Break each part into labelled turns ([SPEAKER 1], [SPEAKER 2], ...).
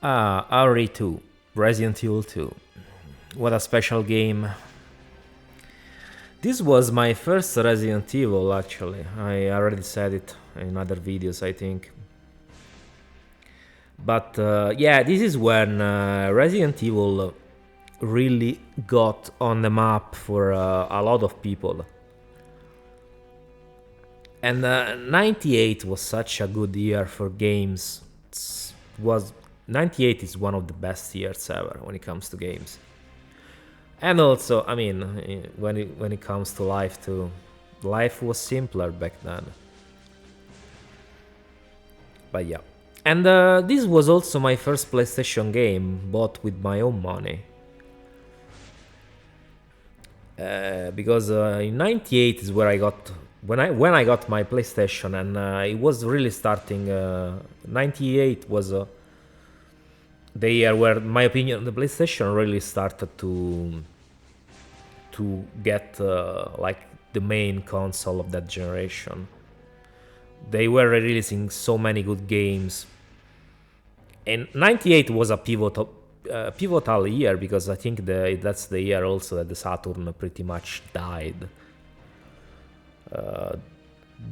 [SPEAKER 1] RE2, Resident Evil 2. What a special game. This was my first Resident Evil, actually. I already said it in other videos, I think. But yeah, this is when Resident Evil really got on the map for a lot of people. And 98 was such a good year for games. Was 98 is one of the best years ever when it comes to games. And also, I mean, when it comes to life too, life was simpler back then. But yeah, and this was also my first PlayStation game, bought with my own money. Because in '98 is where I got when I got my PlayStation, and it was really starting. '98 was the year where, in my opinion, the PlayStation really started to get like the main console of that generation. They were releasing so many good games, and '98 was a pivotal year because I think that's the year also that the Saturn pretty much died.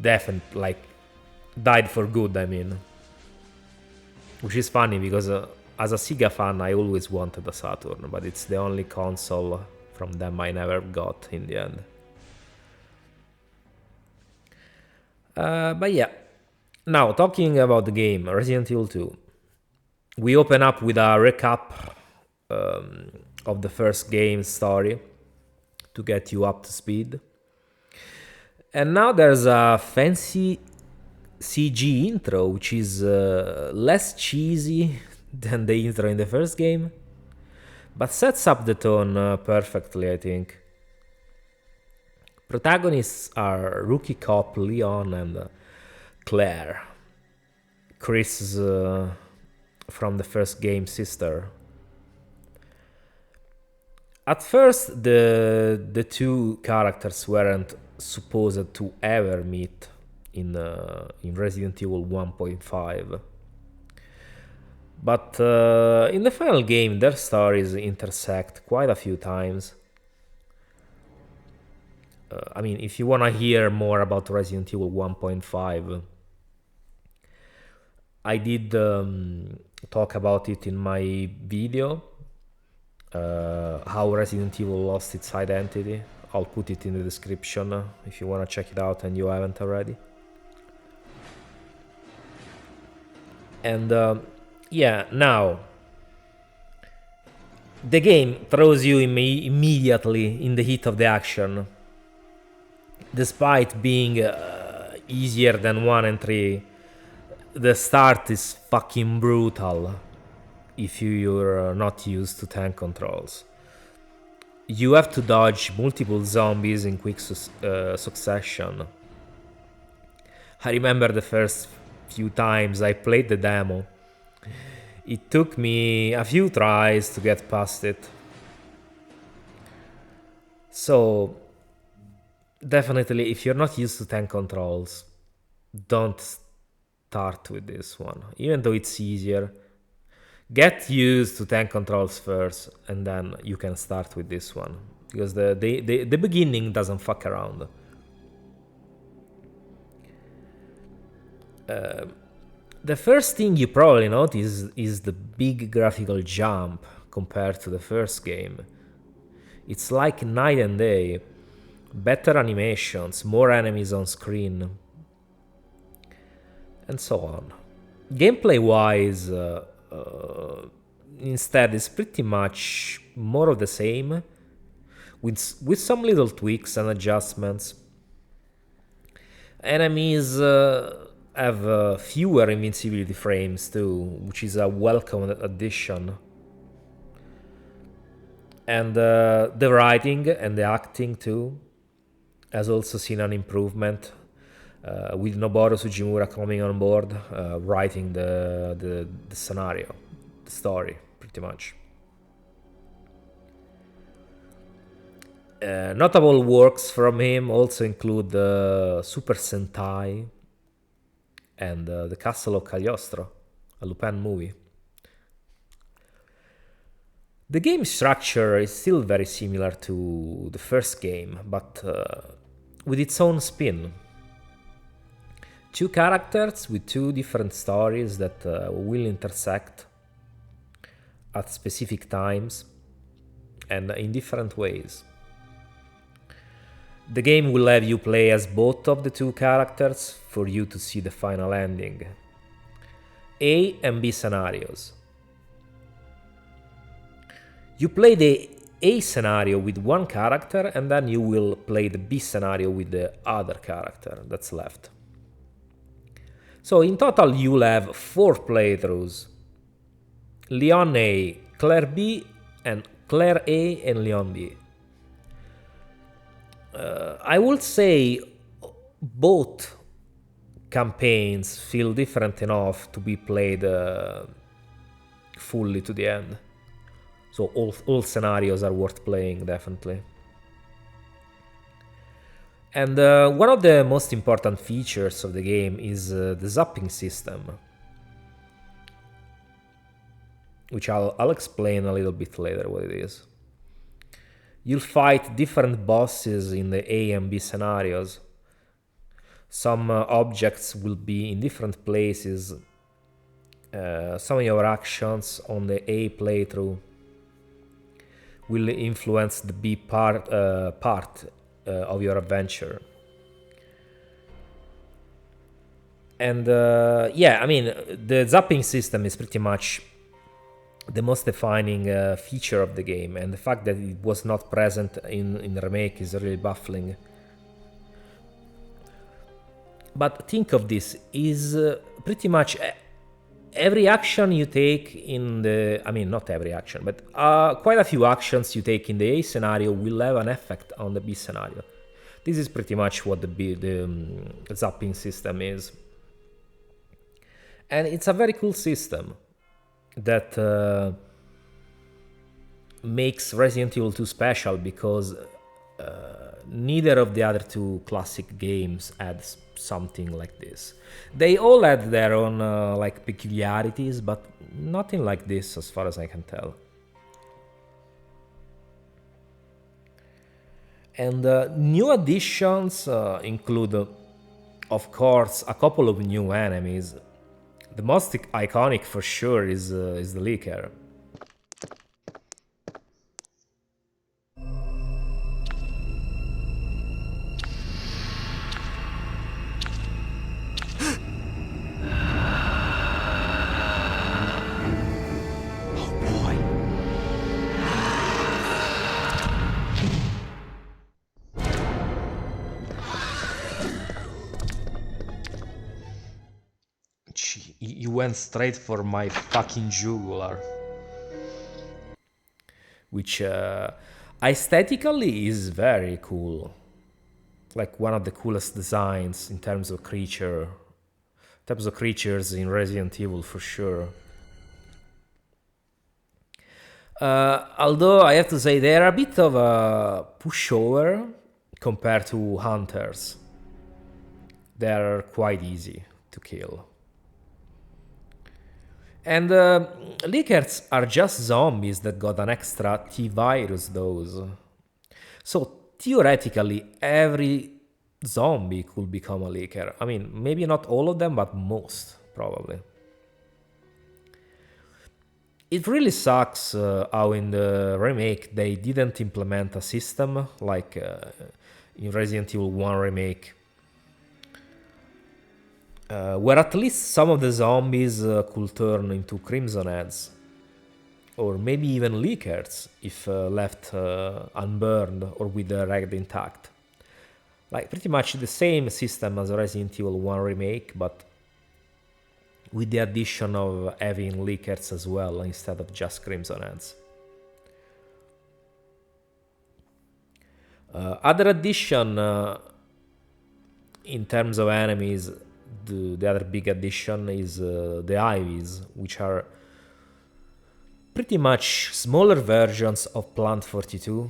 [SPEAKER 1] Definitely, like, died for good. I mean, which is funny because as a Sega fan, I always wanted a Saturn, but it's the only console from them I never got in the end. But yeah, now talking about the game, Resident Evil 2. We open up with a recap of the first game story to get you up to speed. And now there's a fancy CG intro, which is less cheesy than the intro in the first game, but sets up the tone perfectly, I think. Protagonists are rookie cop Leon and Claire, Chris' from the first game sister. At first, the two characters weren't supposed to ever meet in Resident Evil 1.5. But in the final game, their stories intersect quite a few times. I mean, if you want to hear more about Resident Evil 1.5, I did talk about it in my video, how Resident Evil lost its identity. I'll put it in the description if you want to check it out and you haven't already. And yeah, now the game throws you immediately in the heat of the action. Despite being easier than 1 and 3, the start is fucking brutal if you're not used to tank controls. You have to dodge multiple zombies in quick succession. I remember the first few times I played the demo. It took me a few tries to get past it. So definitely, if you're not used to tank controls, don't start with this one. Even though it's easier, get used to tank controls first, and then you can start with this one. Because the beginning doesn't fuck around. The first thing you probably notice is the big graphical jump compared to the first game. It's like night and day. Better animations, more enemies on screen, and so on. Gameplay wise, instead, is pretty much more of the same, with some little tweaks and adjustments. Enemies have fewer invincibility frames too, which is a welcome addition. And the writing and the acting too has also seen an improvement, with Noboru Sugimura coming on board, writing the scenario, the story, pretty much. Notable works from him also include Super Sentai and The Castle of Cagliostro, a Lupin movie. The game structure is still very similar to the first game, but with its own spin. Two characters with two different stories that will intersect at specific times and in different ways. The game will have you play as both of the two characters for you to see the final ending. A and B scenarios. You play the A scenario with one character and then you will play the B scenario with the other character that's left. So in total you'll have 4 playthroughs. Leon A, Claire B, and Claire A and Leon B. I would say both campaigns feel different enough to be played fully to the end. So all scenarios are worth playing, definitely. And one of the most important features of the game is the zapping system, which I'll explain a little bit later what it is. You'll fight different bosses in the A and B scenarios. Some objects will be in different places. Some of your actions on the A playthrough will influence the B part of your adventure. And yeah, I mean, the zapping system is pretty much the most defining feature of the game, and the fact that it was not present in the remake is really baffling. But think of this, is pretty much every action you take in the... I mean, not every action, but quite a few actions you take in the A scenario will have an effect on the B scenario. This is pretty much what the zapping system is. And it's a very cool system that makes Resident Evil 2 special, because neither of the other two classic games had something like this. They all had their own like peculiarities, but nothing like this as far as I can tell. And new additions include, of course, a couple of new enemies. The most iconic for sure is the Leaker. You went straight for my fucking jugular. Which aesthetically is very cool. Like one of the coolest designs in terms of creatures in Resident Evil for sure. Although I have to say they're a bit of a pushover compared to hunters. They're quite easy to kill. And Leakers are just zombies that got an extra T-virus dose. So theoretically, every zombie could become a leaker. I mean, maybe not all of them, but most, probably. It really sucks how in the remake they didn't implement a system like in Resident Evil 1 Remake, where at least some of the zombies could turn into Crimson Heads, or maybe even Leakers if left unburned or with the rag intact. Like pretty much the same system as Resident Evil 1 Remake, but with the addition of having Leakers as well instead of just Crimson Heads. Other addition in terms of enemies, the other big addition is the Ivies, which are pretty much smaller versions of Plant 42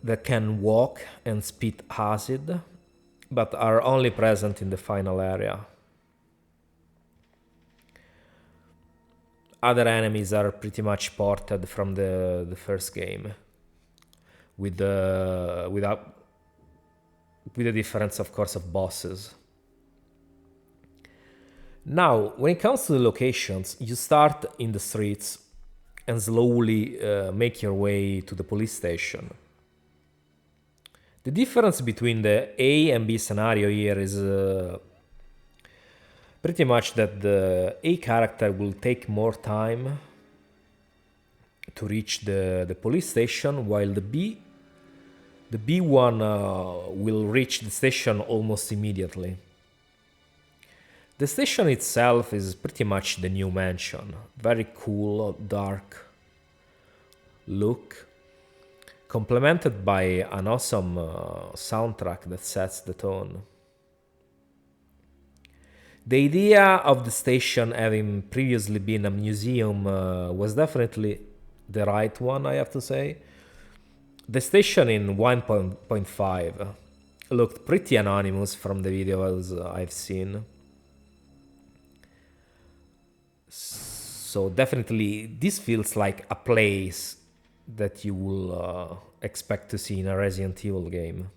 [SPEAKER 1] that can walk and spit acid, but are only present in the final area. other enemies are pretty much ported from the first game, with the with the difference, of course, of bosses. Now, when it comes to the locations, you start in the streets and slowly make your way to the police station. The difference between the A and B scenario here is pretty much that the A character will take more time to reach the police station, while the B one will reach the station almost immediately. The station itself is pretty much the new mansion. Very cool, dark look, complemented by an awesome soundtrack that sets the tone. The idea of the station having previously been a museum was definitely the right one, I have to say. The station in 1.5 looked pretty anonymous from the videos I've seen. So definitely this feels like a place that you will expect to see in a Resident Evil game.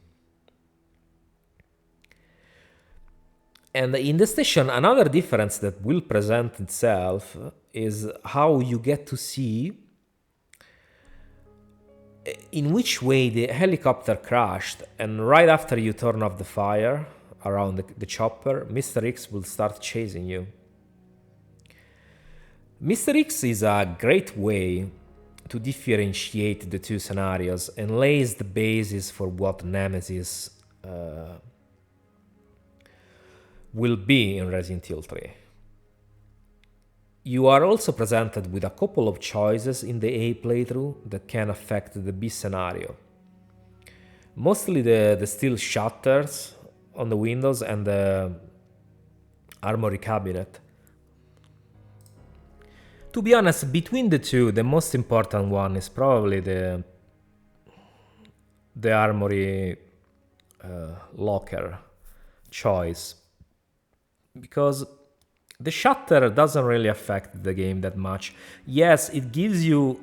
[SPEAKER 1] And in the station, another difference that will present itself is how you get to see in which way the helicopter crashed, and right after you turn off the fire around the chopper, Mr. X will start chasing you. Mr. X is a great way to differentiate the two scenarios and lays the basis for what Nemesis will be in Resident Evil 3. You are also presented with a couple of choices in the A playthrough that can affect the B scenario. Mostly the steel shutters on the windows and the armory cabinet. To be honest, between the two, the most important one is probably the armory locker choice, because the shutter doesn't really affect the game that much. Yes, it gives you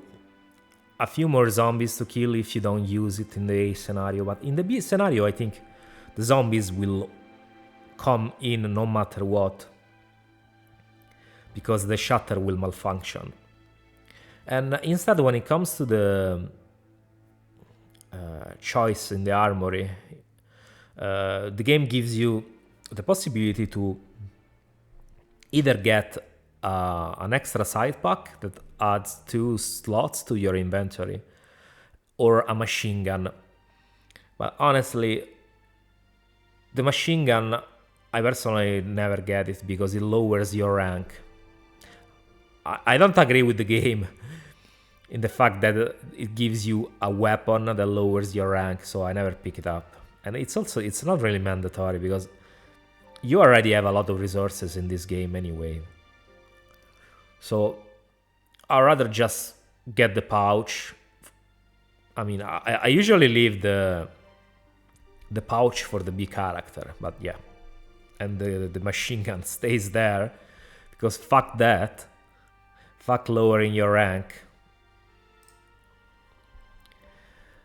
[SPEAKER 1] a few more zombies to kill if you don't use it in the A scenario, but in the B scenario, I think the zombies will come in no matter what, because the shutter will malfunction. And instead, when it comes to the choice in the armory, the game gives you the possibility to either get an extra side pack that adds 2 slots to your inventory, or a machine gun. But honestly, the machine gun, I personally never get it because it lowers your rank. I don't agree with the game in the fact that it gives you a weapon that lowers your rank, so I never pick it up. And it's not really mandatory because you already have a lot of resources in this game anyway. So I'd rather just get the pouch. I mean, I usually leave the pouch for the B character, but yeah. And the machine gun stays there because fuck that. Fuck lowering your rank.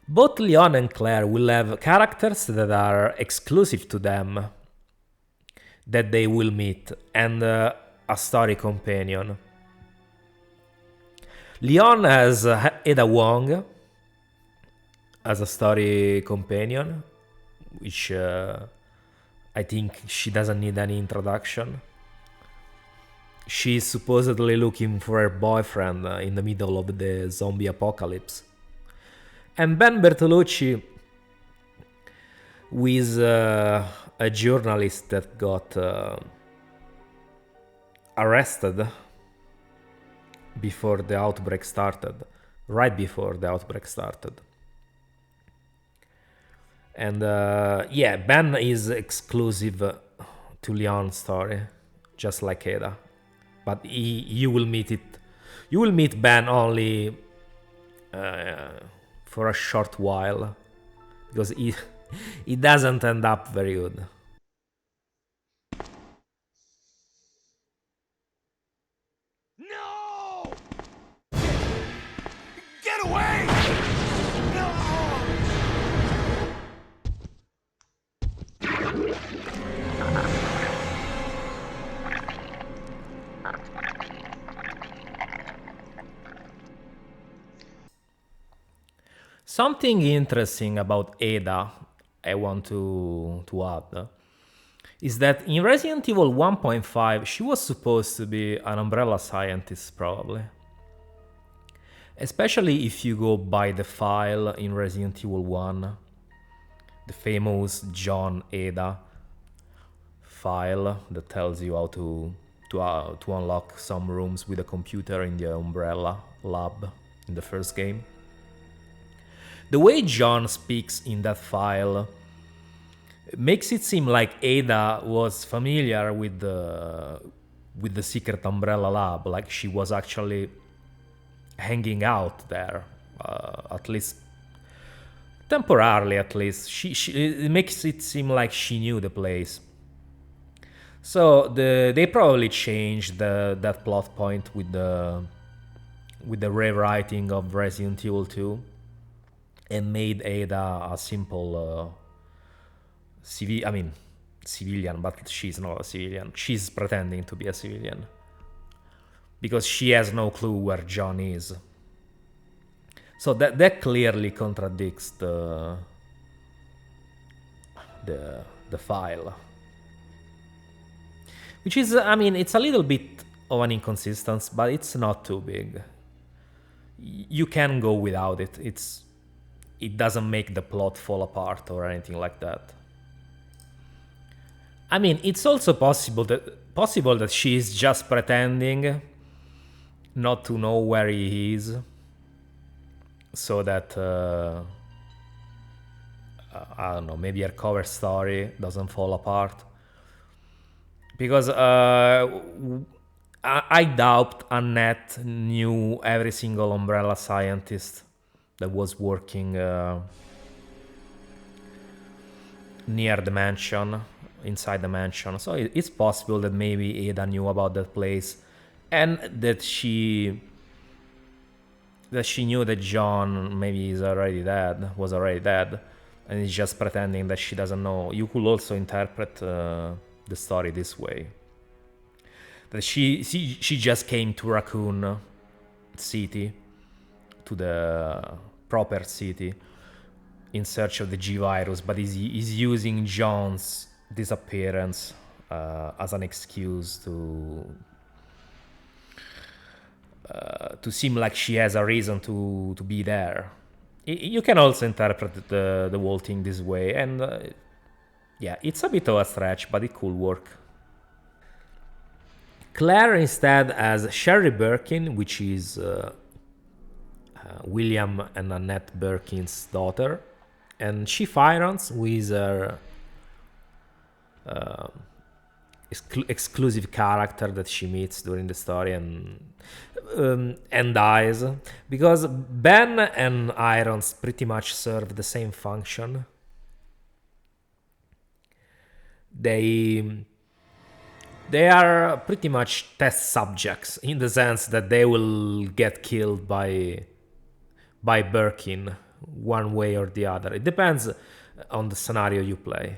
[SPEAKER 1] Both Leon and Claire will have characters that are exclusive to them, that they will meet, and a story companion. Leon has Ada Wong as a story companion, which I think she doesn't need any introduction. She's supposedly looking for her boyfriend in the middle of the zombie apocalypse. And Ben Bertolucci, who is a journalist that got arrested before the outbreak started, right before the outbreak started. And yeah, Ben is exclusive to Leon's story, just like Ada. But you will meet Ben only for a short while, because he doesn't end up very good.
[SPEAKER 2] No!
[SPEAKER 1] Something interesting about Ada I want to add is that in Resident Evil 1.5 she was supposed to be an umbrella scientist probably. Especially if you go by the file in Resident Evil 1, the famous John Ada file that tells you how to unlock some rooms with a computer in the Umbrella lab in the first game. The way John speaks in that file makes it seem like Ada was familiar with the secret Umbrella lab, like she was actually hanging out there, at least temporarily. At least it makes it seem like she knew the place. So they probably changed that plot point with the rewriting of Resident Evil 2 and made Ada a simple civilian, but she's not a civilian. She's pretending to be a civilian because she has no clue where John is. So that clearly contradicts the file. Which is, it's a little bit of an inconsistency, but it's not too big. You can go without it. It doesn't make the plot fall apart or anything like that. It's also possible that she is just pretending not to know where he is, so that I don't know, maybe her cover story doesn't fall apart. Because I doubt Annette knew every single Umbrella scientist that was working near the mansion, inside the mansion. So it's possible that maybe Ada knew about that place, and that she knew that John maybe was already dead, and is just pretending that she doesn't know. You could also interpret the story this way: that she just came to Raccoon City, to the proper city, in search of the G virus, but is using John's disappearance as an excuse to seem like she has a reason to be there. You can also interpret the whole thing this way, and yeah, it's a bit of a stretch, but it could work. Claire instead has Sherry Birkin, which is William and Annette Birkin's daughter, and Chief Irons, who is her exclusive character that she meets during the story and dies, because Ben and Irons pretty much serve the same function. They are pretty much test subjects, in the sense that they will get killed by Birkin one way or the other. It depends on the scenario you play,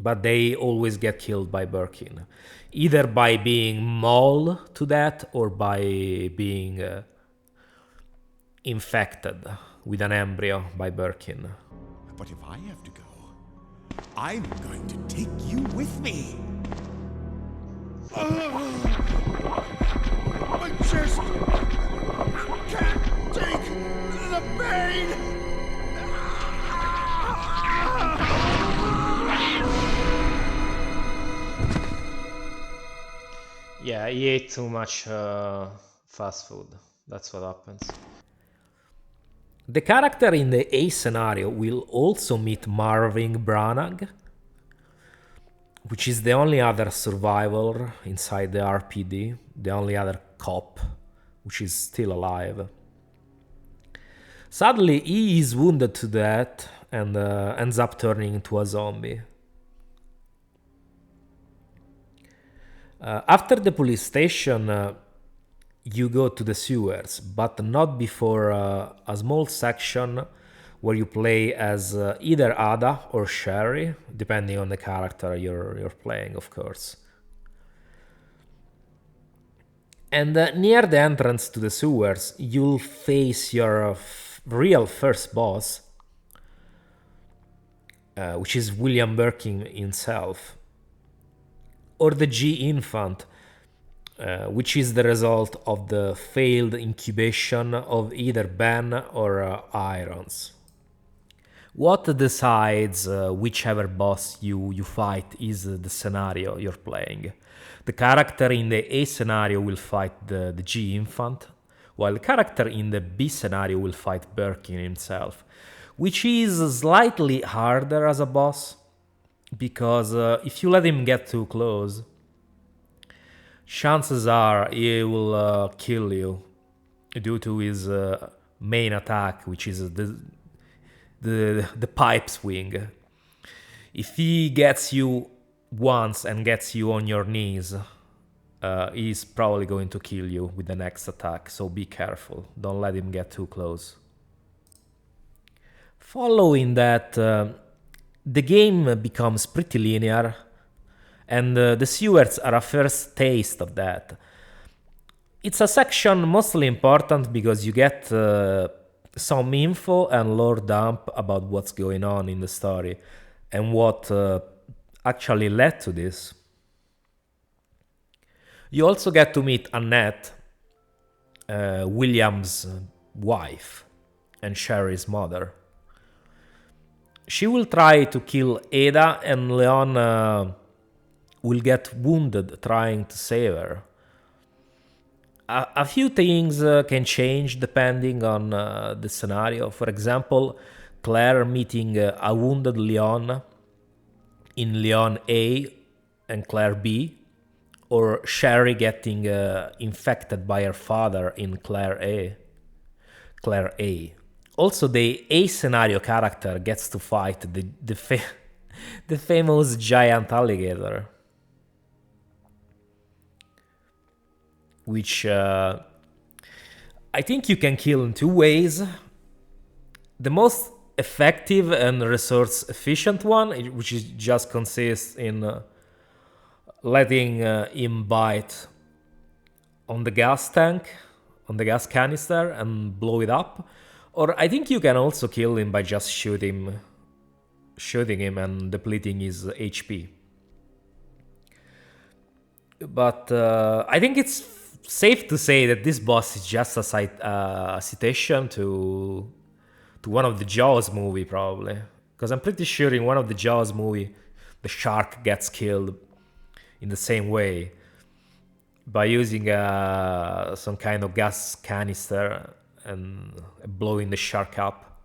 [SPEAKER 1] but they always get killed by Birkin, either by being mauled to death or by being infected with an embryo by Birkin.
[SPEAKER 2] But if I have to go, I'm going to take you with me. My chest can't take the pain.
[SPEAKER 1] Yeah, he ate too much fast food. That's what happens. The character in the A scenario will also meet Marvin Branagh, which is the only other survivor inside the RPD, the only other cop which is still alive. Sadly, he is wounded to death and ends up turning into a zombie. After the police station, you go to the sewers, but not before a small section where you play as either Ada or Sherry, depending on the character you're playing, of course. And near the entrance to the sewers, you'll face your real first boss, which is William Birkin himself, or the G Infant, which is the result of the failed incubation of either Ben or Irons. What decides whichever boss you fight is the scenario you're playing. The character in the A scenario will fight the G Infant, while the character in the B scenario will fight Birkin himself, which is slightly harder as a boss, because if you let him get too close, chances are he will kill you due to his main attack, which is the pipe swing. If he gets you once and gets you on your knees, he's probably going to kill you with the next attack, so be careful. Don't let him get too close. Following that, the game becomes pretty linear, and the sewers are a first taste of that. It's a section mostly important because you get some info and lore dump about what's going on in the story and what actually led to this. You also get to meet Annette, William's wife, and Sherry's mother. She will try to kill Ada, and Leon will get wounded trying to save her. A few things can change depending on the scenario. For example, Claire meeting a wounded Leon in Leon A and Claire B, or Sherry getting infected by her father in Claire A. Claire A. Also, the A scenario character gets to fight the famous giant alligator, which I think you can kill in two ways. The most effective and resource efficient one, which is just consists in letting him bite on the gas tank, on the gas canister, and blow it up. Or I think you can also kill him by just shooting him and depleting his HP. But I think it's safe to say that this boss is just a citation to one of the Jaws movie, probably. Because I'm pretty sure in one of the Jaws movie, the shark gets killed in the same way by using some kind of gas canister and blowing the shark up.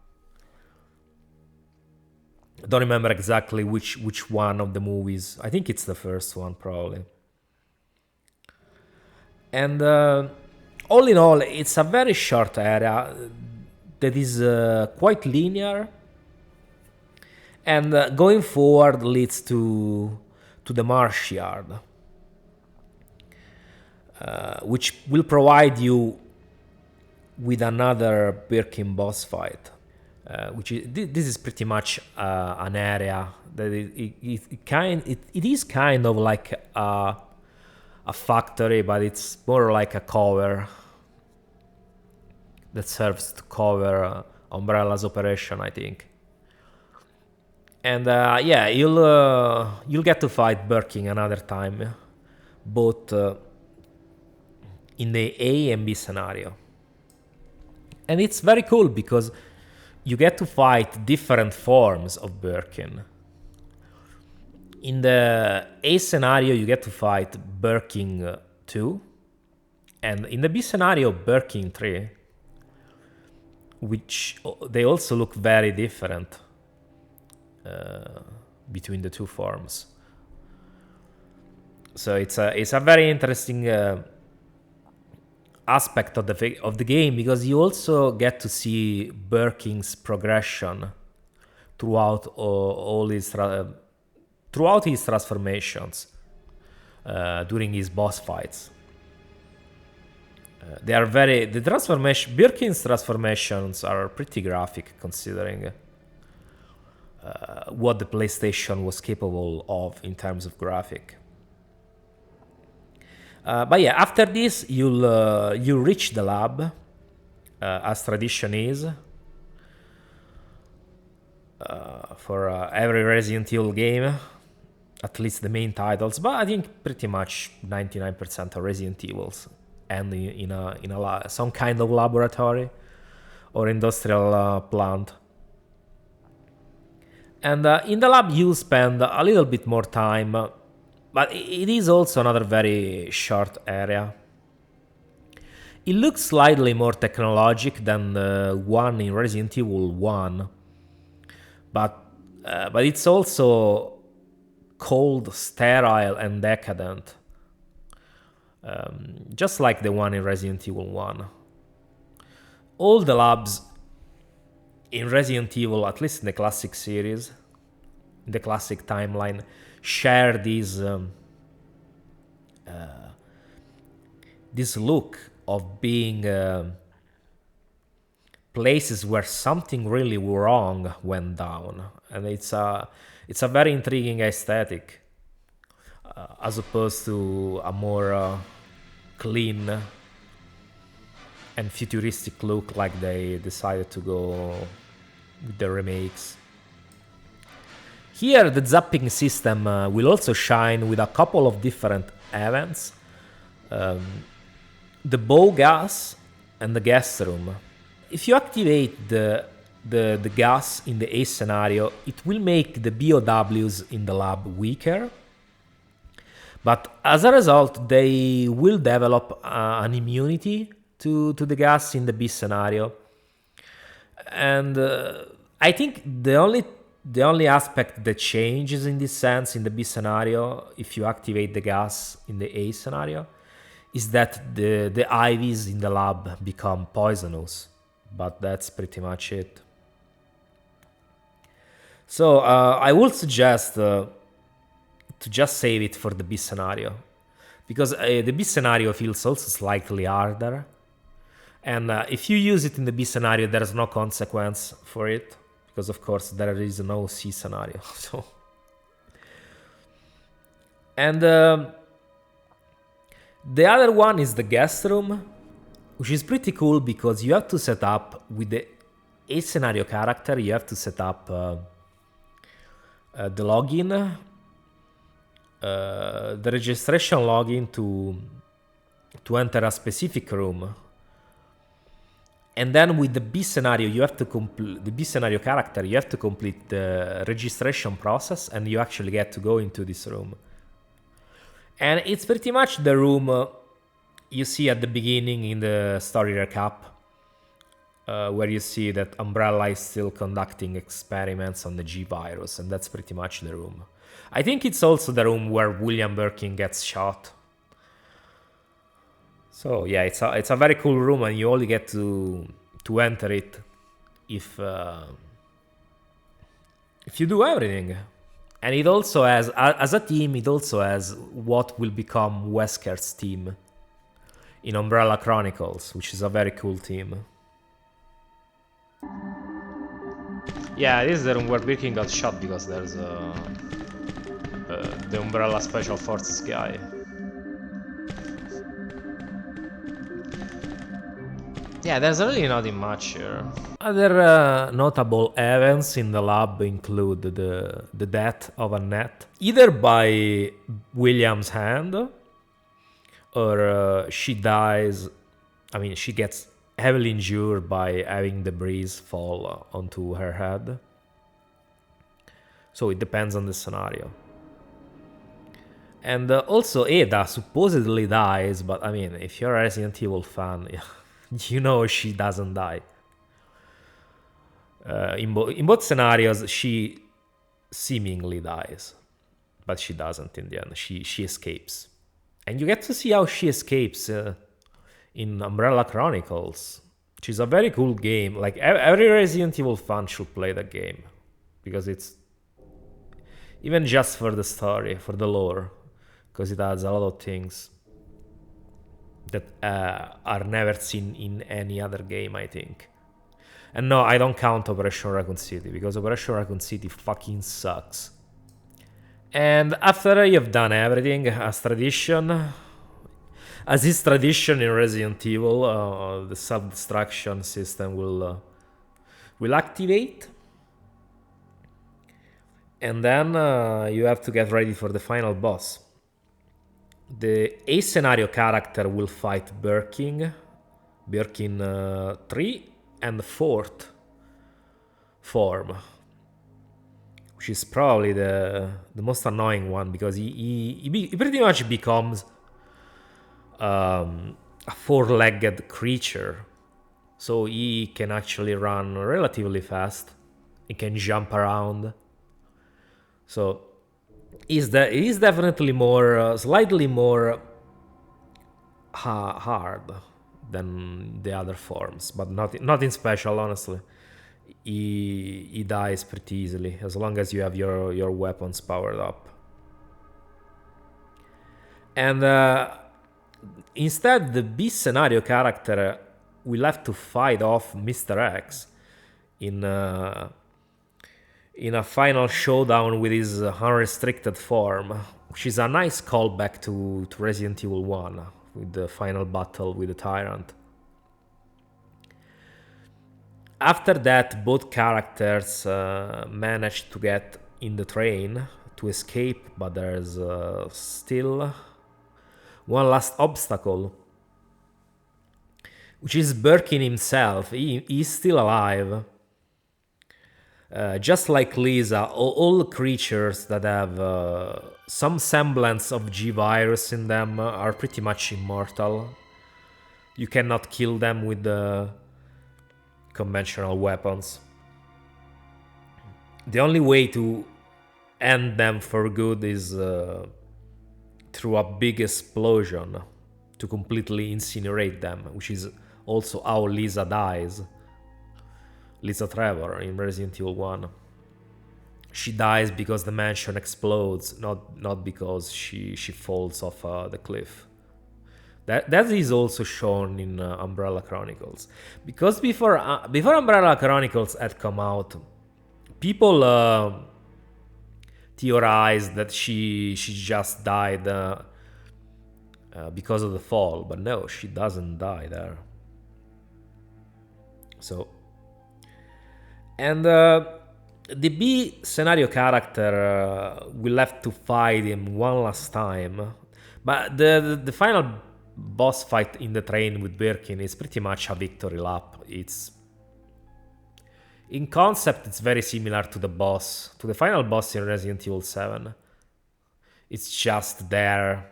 [SPEAKER 1] I don't remember exactly which one of the movies. I think it's the first one, probably. And all in all, it's a very short area that is quite linear, and going forward leads to the Marsh yard, which will provide you with another Birkin boss fight, this is pretty much an area that it is kind of like a factory, but it's more like a cover that serves to cover Umbrella's operation, I think. And yeah, you'll get to fight Birkin another time, both in the A and B scenario. And it's very cool because you get to fight different forms of Birkin. In the A scenario, you get to fight Birkin 2, and in the B scenario, Birkin 3, which they also look very different between the two forms. So it's a very interesting aspect of the game, because you also get to see Birkin's progression throughout throughout his transformations during his boss fights. Birkin's transformations are pretty graphic, considering what the PlayStation was capable of in terms of graphic. But yeah, after this, you reach the lab, as tradition is, for every Resident Evil game, at least the main titles. But I think pretty much 99% of Resident Evils end in some kind of laboratory or industrial plant. And in the lab, you spend a little bit more time, but it is also another very short area. It looks slightly more technologic than the one in Resident Evil 1, but it's also cold, sterile, and decadent, just like the one in Resident Evil 1. All the labs in Resident Evil, at least in the classic series, in the classic timeline, share this look of being places where something really wrong went down, and it's a very intriguing aesthetic, as opposed to a more clean and futuristic look like they decided to go with the remakes. Here, the zapping system will also shine with a couple of different events. The bow gas and the gas room. If you activate the gas in the A scenario, it will make the BOWs in the lab weaker. But as a result, they will develop an immunity to the gas in the B scenario. And I think the only aspect that changes in this sense in the B scenario, if you activate the gas in the A scenario, is that the IVs in the lab become poisonous. But that's pretty much it. So I would suggest to just save it for the B scenario, because the B scenario feels also slightly harder. And if you use it in the B scenario, there's no consequence for it, because of course there is no C scenario. So, and the other one is the guest room, which is pretty cool because you have to set up with the A scenario character. You have to set up the login, the registration login to enter a specific room. And then with the B scenario, you have to complete the B scenario character. You have to complete the registration process, and you actually get to go into this room. And it's pretty much the room you see at the beginning in the story recap, where you see that Umbrella is still conducting experiments on the G virus, and that's pretty much the room. I think it's also the room where William Birkin gets shot. So yeah, it's a very cool room, and you only get to enter it if you do everything. And it also has, as a team, it also has what will become Wesker's team in Umbrella Chronicles, which is a very cool team. Yeah, this is the room where Birkin got shot because there's the Umbrella Special Forces guy. Yeah, there's really nothing much here. Other notable events in the lab include the death of Annette, either by William's hand, or she dies. I mean, she gets heavily injured by having debris fall onto her head. So it depends on the scenario. And also Ada supposedly dies, but I mean, if you're a Resident Evil fan, you know she doesn't die. In both scenarios, she seemingly dies, but she doesn't in the end. She escapes. And you get to see how she escapes in Umbrella Chronicles, which is a very cool game. Like, every Resident Evil fan should play that game, because it's even just for the story, for the lore, because it adds a lot of things that are never seen in any other game, I think. And no, I don't count Operation Raccoon City, because Operation Raccoon City fucking sucks. And after you've done everything, as tradition, As is tradition in Resident Evil, the self-destruction system will activate, and then you have to get ready for the final boss. The A scenario character will fight Birkin 3 and 4th form, which is probably the most annoying one, because he pretty much becomes a four-legged creature. So he can actually run relatively fast. He can jump around. So he's definitely more, slightly more hard than the other forms, but nothing special, honestly. He dies pretty easily as long as you have your weapons powered up. And instead, the B scenario character will have to fight off Mr. X in a final showdown with his unrestricted form, which is a nice callback to Resident Evil 1 with the final battle with the Tyrant. After that, both characters manage to get in the train to escape, but there's still one last obstacle, which is Birkin himself. He's still alive. Just like Lisa, all creatures that have some semblance of G-Virus in them are pretty much immortal. You cannot kill them with the conventional weapons. The only way to end them for good is through a big explosion to completely incinerate them, which is also how Lisa dies. Lisa Trevor in Resident Evil 1. She dies because the mansion explodes, not because she falls off the cliff. That is also shown in Umbrella Chronicles. Because before Umbrella Chronicles had come out, people theorized that she just died because of the fall, but no, she doesn't die there. So, and the B scenario character will have to fight him one last time, but the final boss fight in the train with Birkin is pretty much a victory lap. It's in concept, it's very similar to the final boss in Resident Evil 7. It's just there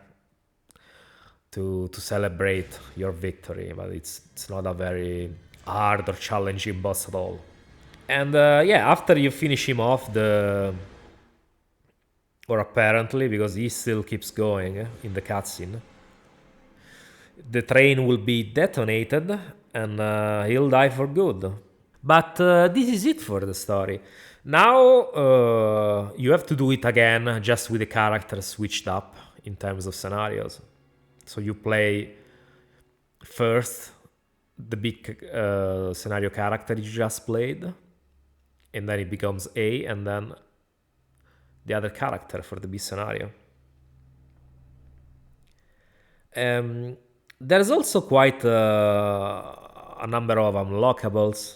[SPEAKER 1] to celebrate your victory, but it's not a very hard or challenging boss at all. And yeah, after you finish him off, or apparently, because he still keeps going in the cutscene, the train will be detonated and he'll die for good. But this is it for the story. Now you have to do it again, just with the characters switched up in terms of scenarios. So you play first the big scenario character you just played, and then it becomes A, and then the other character for the B scenario. There's also quite a number of unlockables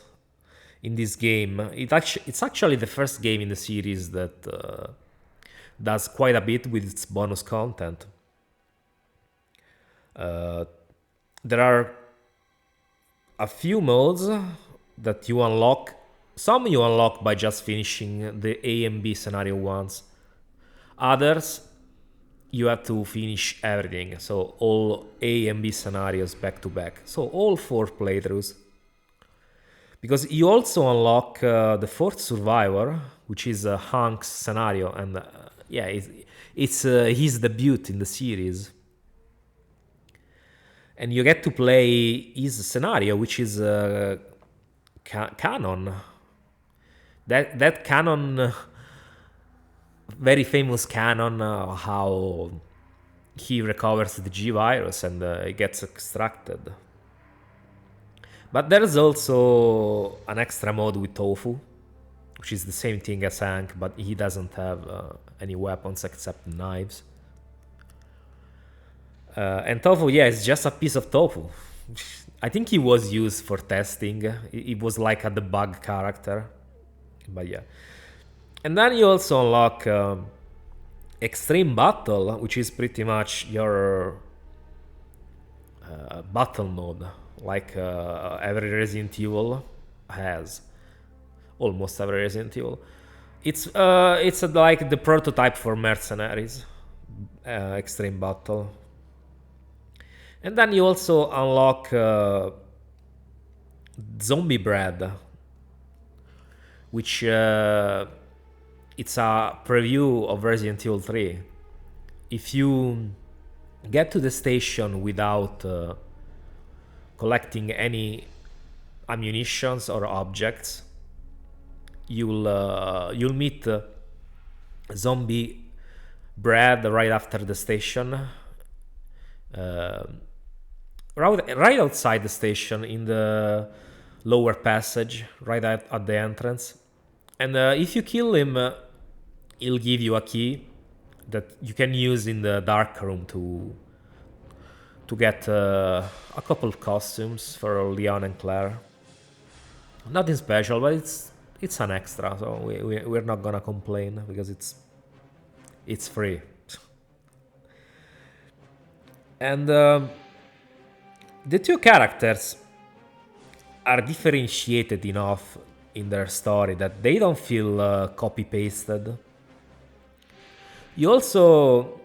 [SPEAKER 1] in this game. It's actually the first game in the series that does quite a bit with its bonus content. There are a few modes that you unlock. Some you unlock by just finishing the A and B scenario once. Others, you have to finish everything. So all A and B scenarios back to back. So all 4 playthroughs. Because you also unlock the 4th survivor, which is Hank's scenario. And yeah, it's his debut in the series. And you get to play his scenario, which is canon. That canon, very famous canon, how he recovers the G-Virus and it gets extracted. But there's also an extra mode with Tofu, which is the same thing as Hank, but he doesn't have any weapons except knives. And tofu, yeah, it's just a piece of tofu. I think he was used for testing. It was like a debug character. But yeah. And then you also unlock Extreme Battle, which is pretty much your battle mode, like every Resident Evil has. Almost every Resident Evil. It's like the prototype for mercenaries, Extreme Battle. And then you also unlock Zombie Bread, which it's a preview of Resident Evil 3. If you get to the station without collecting any ammunitions or objects, you'll meet Zombie Bread right after the station. Right outside the station in the lower passage, right at the entrance. And if you kill him, he'll give you a key that you can use in the dark room to get a couple of costumes for Leon and Claire. Nothing special, but it's an extra, so we're not gonna complain because it's free. And the two characters are differentiated enough in their story that they don't feel copy-pasted. You also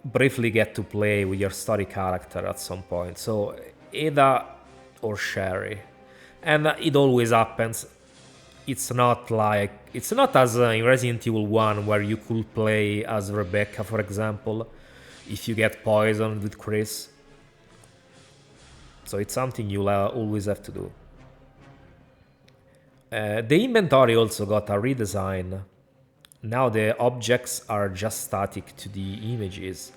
[SPEAKER 1] briefly get to play with your story character at some point, so Ada or Sherry. And it always happens. It's not as in Resident Evil 1 where you could play as Rebecca, for example, if you get poisoned with Chris. So it's something you'll always have to do. The inventory also got a redesign. Now the objects are just static to the images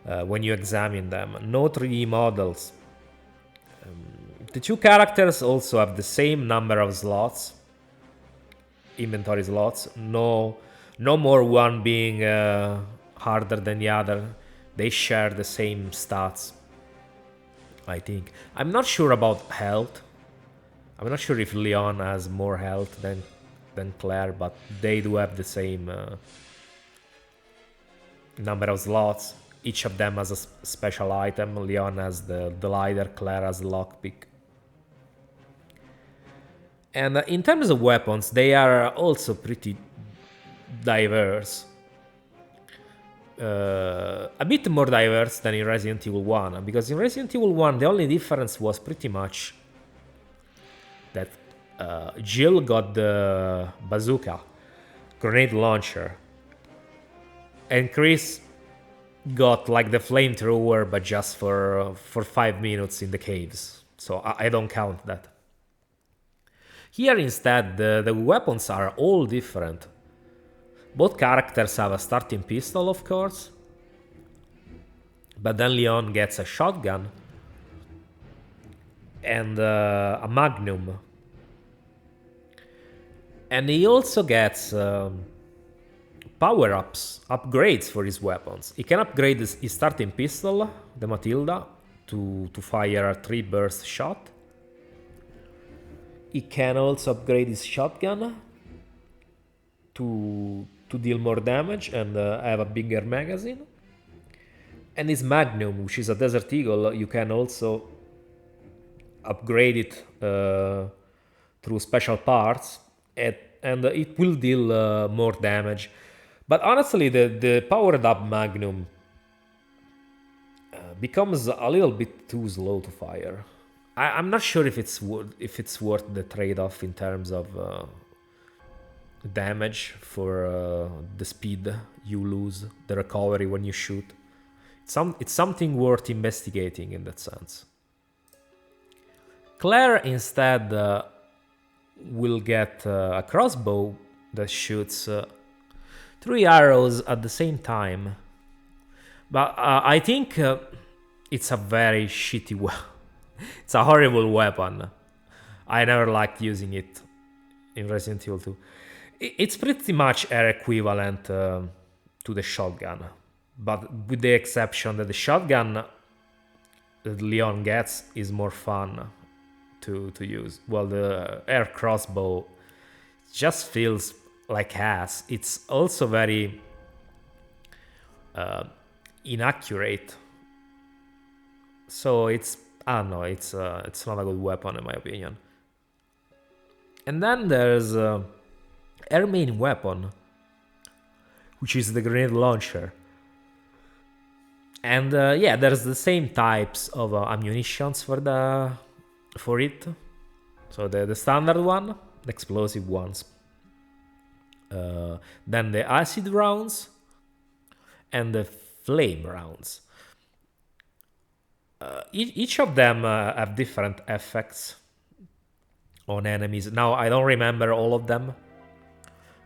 [SPEAKER 1] when you examine them. No 3D models. The two characters also have the same number of slots, inventory slots. No more one being harder than the other. They share the same stats, I think. I'm not sure about health. I'm not sure if Leon has more health than Claire, but they do have the same number of slots. Each of them has a special item. Leon has the lighter, Claire has the lockpick. And in terms of weapons, they are also pretty diverse. A bit more diverse than in Resident Evil 1, because in Resident Evil 1 the only difference was pretty much that Jill got the bazooka, grenade launcher, and Chris got like the flamethrower, but just for 5 minutes in the caves. So I don't count that. Here instead the weapons are all different. Both characters have a starting pistol, of course, but then Leon gets a shotgun and a magnum. And he also gets power-ups, upgrades for his weapons. He can upgrade his starting pistol, the Matilda, to fire a 3-burst shot. He can also upgrade his shotgun to deal more damage and have a bigger magazine. And his Magnum, which is a Desert Eagle, you can also upgrade it through special parts, and it will deal more damage. But honestly, the powered up Magnum becomes a little bit too slow to fire. I'm not sure if it's worth the trade-off in terms of damage for the speed you lose, the recovery when you shoot. It's something worth investigating in that sense. Claire instead will get a crossbow that shoots 3 arrows at the same time. But I think it's a very shitty weapon. It's a horrible weapon. I never liked using it in Resident Evil 2. It's pretty much air equivalent to the shotgun, but with the exception that the shotgun that Leon gets is more fun to use. Well, the air crossbow just feels like ass. It's also very inaccurate. So it's, I don't know, it's not a good weapon in my opinion. And then there's air main weapon, which is the grenade launcher. And yeah, there's the same types of ammunitions for it. So the standard one, the explosive ones, then the acid rounds, and the flame rounds. Each of them have different effects on enemies. Now I don't remember all of them,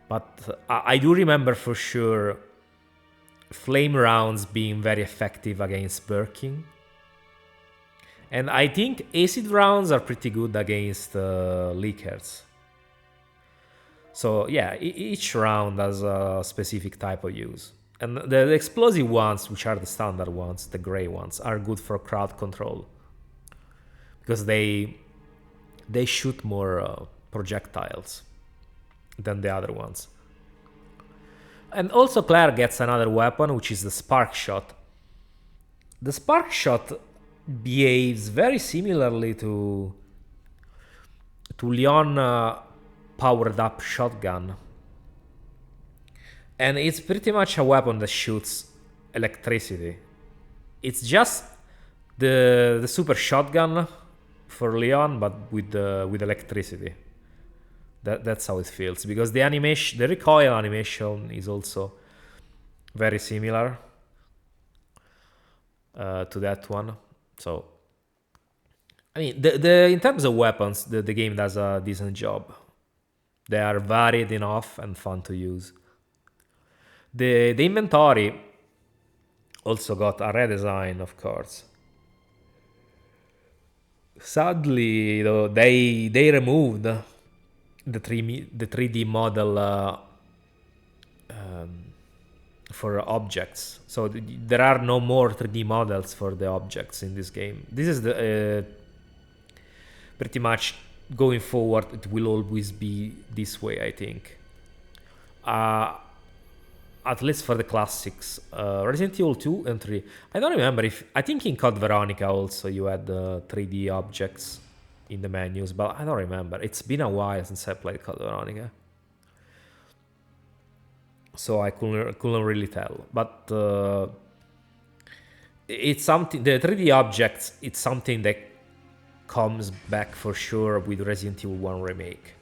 [SPEAKER 1] but I do remember for sure flame rounds being very effective against Birkin. And I think acid rounds are pretty good against leakers. So yeah, each round has a specific type of use. And the explosive ones, which are the standard ones, the gray ones, are good for crowd control. Because they shoot more projectiles than the other ones. And also Claire gets another weapon, which is the spark shot. The spark shot behaves very similarly to Leon powered up shotgun. And it's pretty much a weapon that shoots electricity. It's just the super shotgun for Leon, but with electricity. That's how it feels, because the animation, the recoil animation, is also very similar to that one. So, I mean, the in terms of weapons, the game does a decent job. They are varied enough and fun to use. The inventory also got a redesign, of course. Sadly, though, they removed the 3D model for objects. So there are no more 3D models for the objects in this game. This is the pretty much going forward. It will always be this way, I think. At least for the classics, Resident Evil 2 and 3. I don't remember if, I think in Code Veronica also you had 3D objects in the menus, but I don't remember. It's been a while since I played Code Veronica, so I couldn't really tell. But it's something, the 3D objects, it's something that comes back for sure with Resident Evil 1 remake.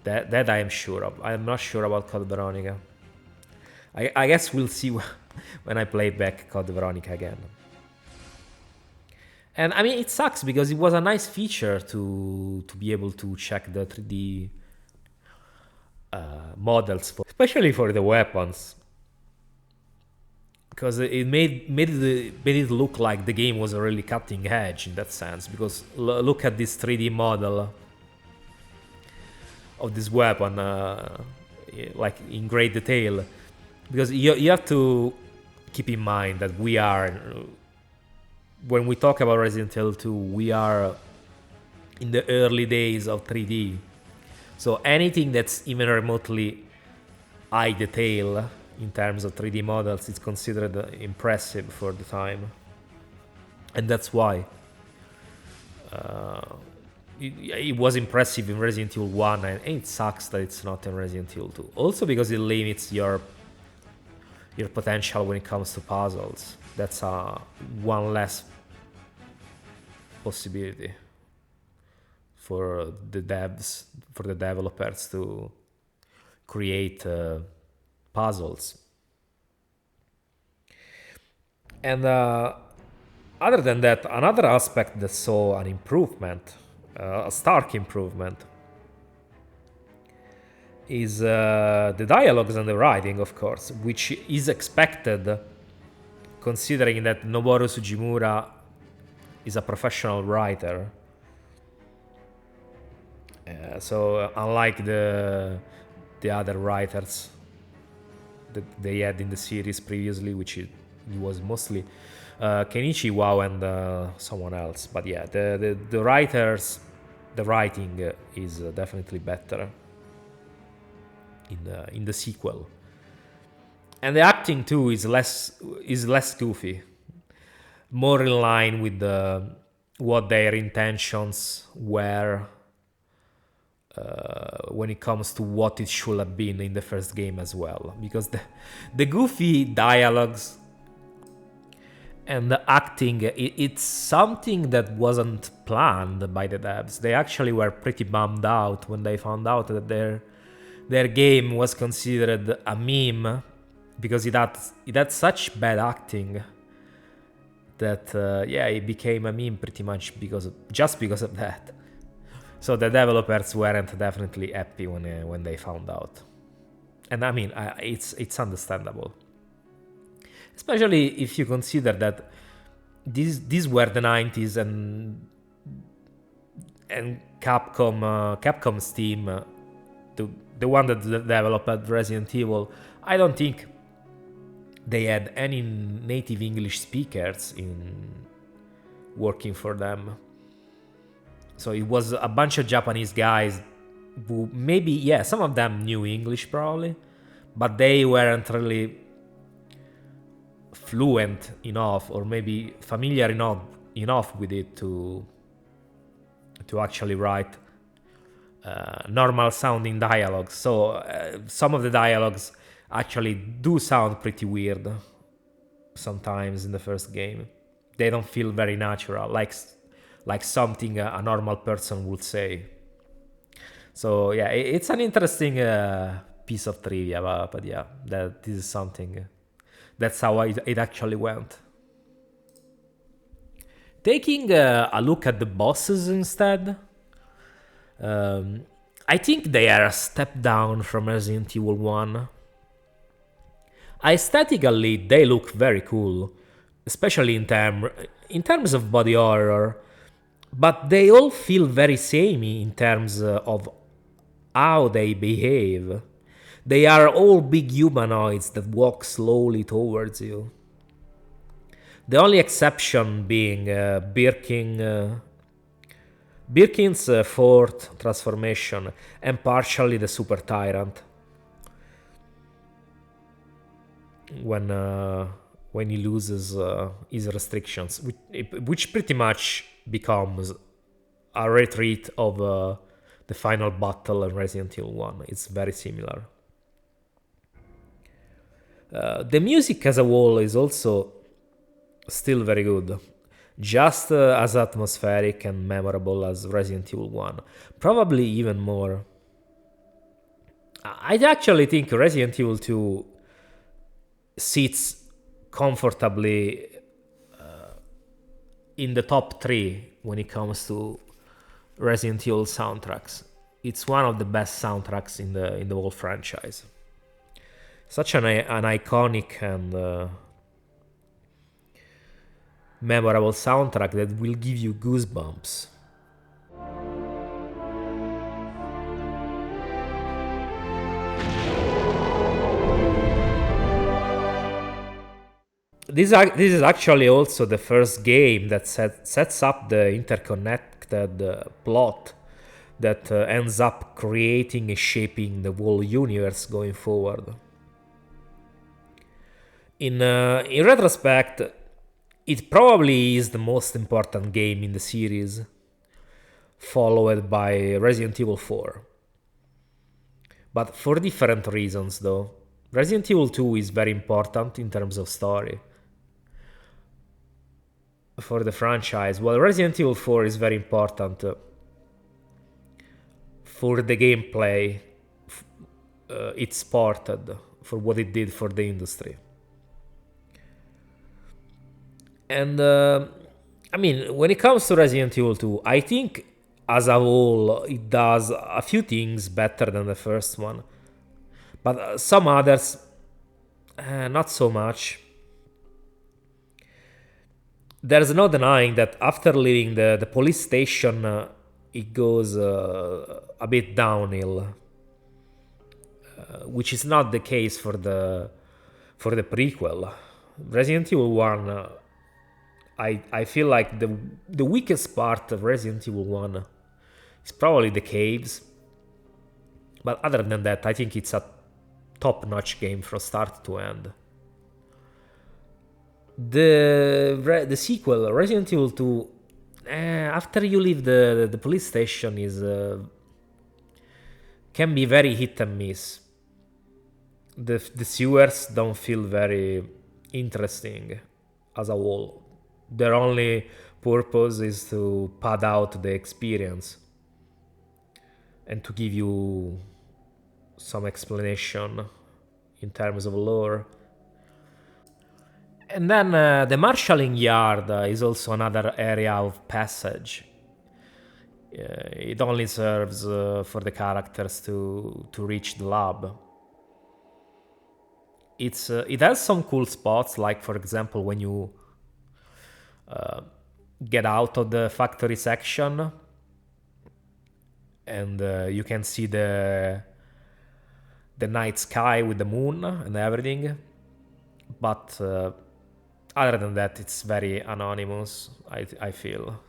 [SPEAKER 1] That I am sure of. I am not sure about Code Veronica. I guess we'll see when I play back Code Veronica again. And I mean, it sucks because it was a nice feature to be able to check the 3D models, especially for the weapons, because it made it look like the game was really cutting edge in that sense. Because look at this 3D model of this weapon, like in great detail. Because you have to keep in mind that we are, when we talk about Resident Evil 2, we are in the early days of 3D. So anything that's even remotely high detail in terms of 3D models is considered impressive for the time. And that's why it was impressive in Resident Evil 1, and it sucks that it's not in Resident Evil 2. Also because it limits your potential when it comes to puzzles. That's one less possibility for the devs, for the developers to create puzzles. And other than that, another aspect that saw an improvement, a stark improvement, is the dialogues and the writing, of course, which is expected considering that Noboru Sugimura is a professional writer. So unlike the other writers that they had in the series previously, which it was mostly Kenichi Wow and someone else. But yeah, the writers, the writing is definitely better in the sequel, and the acting too is less goofy, more in line with what their intentions were when it comes to what it should have been in the first game as well. Because the goofy dialogues and the acting, it's something that wasn't planned by the devs. They actually were pretty bummed out when they found out that their game was considered a meme, because it had such bad acting that it became a meme pretty much just because of that. So the developers weren't definitely happy when they found out, and I mean it's understandable, especially if you consider that these were the 90s, and Capcom's team, the one that developed Resident Evil, I don't think they had any native English speakers in working for them. So it was a bunch of Japanese guys who maybe, some of them knew English probably, but they weren't really fluent enough or maybe familiar enough with it to actually write normal sounding dialogues. So some of the dialogues actually do sound pretty weird sometimes in the first game. They don't feel very natural, like something a normal person would say. So yeah, it's an interesting piece of trivia, but yeah, that this is something. That's how it actually went. Taking a look at the bosses instead, I think they are a step down from Resident Evil 1. Aesthetically, they look very cool, especially in terms of body horror, but they all feel very samey in terms of how they behave. They are all big humanoids that walk slowly towards you. The only exception being Birkin's fourth transformation and partially the Super Tyrant. When he loses his restrictions, which pretty much becomes a retreat of the final battle in Resident Evil 1. It's very similar. The music as a whole is also still very good, just as atmospheric and memorable as Resident Evil 1, probably even more. I actually think Resident Evil 2 sits comfortably in the top 3 when it comes to Resident Evil soundtracks. It's one of the best soundtracks in the whole franchise. Such an iconic and memorable soundtrack that will give you goosebumps. This is actually also the first game that sets up the interconnected plot that ends up creating and shaping the whole universe going forward. In retrospect, it probably is the most important game in the series, followed by Resident Evil 4. But for different reasons, though. Resident Evil 2 is very important in terms of story for the franchise, while Resident Evil 4 is very important for the gameplay it sported, for what it did for the industry. And I mean, when it comes to Resident Evil 2, I think as a whole it does a few things better than the first one, but some others not so much. There's no denying that after leaving the police station, it goes a bit downhill, which is not the case for the prequel. Resident Evil 1 I feel like the weakest part of Resident Evil 1 is probably the caves. But other than that, I think it's a top-notch game from start to end. The sequel, Resident Evil 2, after you leave the police station, is can be very hit and miss. The sewers don't feel very interesting as a whole. Their only purpose is to pad out the experience and to give you some explanation in terms of lore. And then the marshalling yard is also another area of passage. It only serves for the characters to reach the lab. It has some cool spots, like for example when you get out of the factory section and you can see the night sky with the moon and everything. But other than that, it's very anonymous, I feel.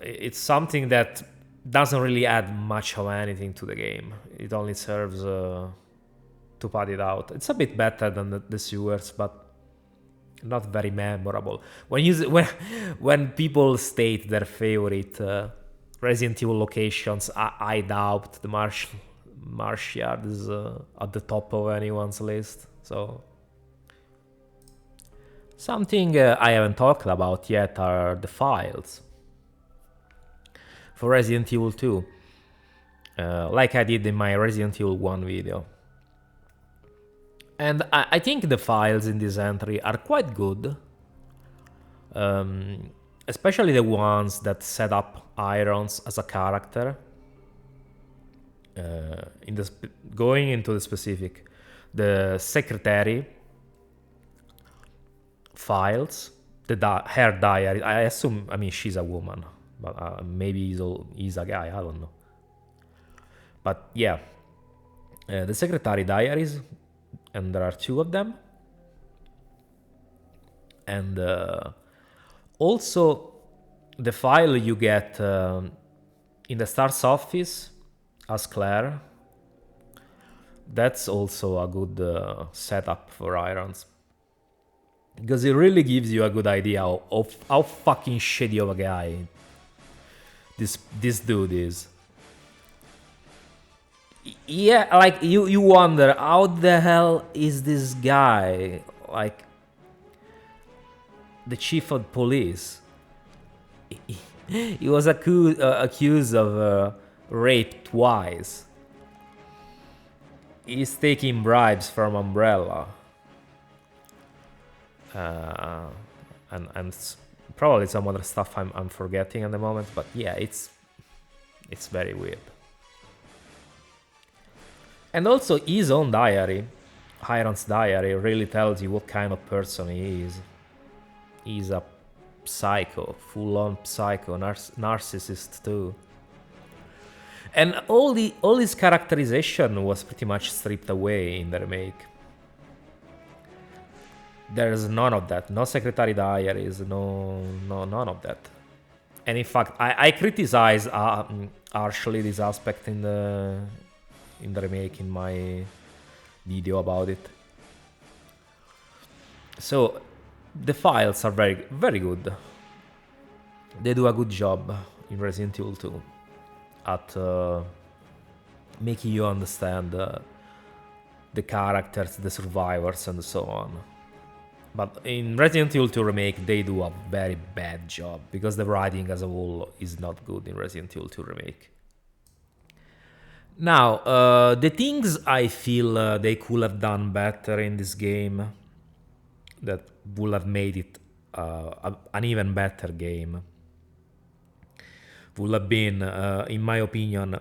[SPEAKER 1] It's something that doesn't really add much of anything to the game. It only serves to pad it out. It's a bit better than the sewers, but not very memorable. When people state their favorite Resident Evil locations, I doubt the Marsh yard is at the top of anyone's list. So something I haven't talked about yet are the files for Resident Evil 2, like I did in my Resident Evil 1 video. And I think the files in this entry are quite good, especially the ones that set up Irons as a character. Going into the specific, the secretary files, her diary. I assume, I mean, she's a woman, but maybe he's a guy. I don't know. But yeah, the secretary diaries, and there are 2 of them. And also the file you get in the STARS office as Claire. That's also a good setup for Irons, because it really gives you a good idea of how fucking shitty of a guy this dude is. Yeah, like you wonder how the hell is this guy, like the chief of police. He was accused of rape twice. He's taking bribes from Umbrella, and probably some other stuff I'm forgetting at the moment. But yeah, it's very weird. And also his own diary, Hiron's diary, really tells you what kind of person he is. He's a psycho, full-on psycho, narcissist too. And all his characterization was pretty much stripped away in the remake. There's none of that. No secretary diaries, no none of that. And in fact, I criticize harshly this aspect in the remake in my video about it. So the files are very, very good. They do a good job in Resident Evil 2 at making you understand the characters, the survivors, and so on. But in Resident Evil 2 Remake, they do a very bad job, because the writing as a whole is not good in Resident Evil 2 Remake. Now, the things I feel they could have done better in this game that would have made it an even better game would have been, in my opinion,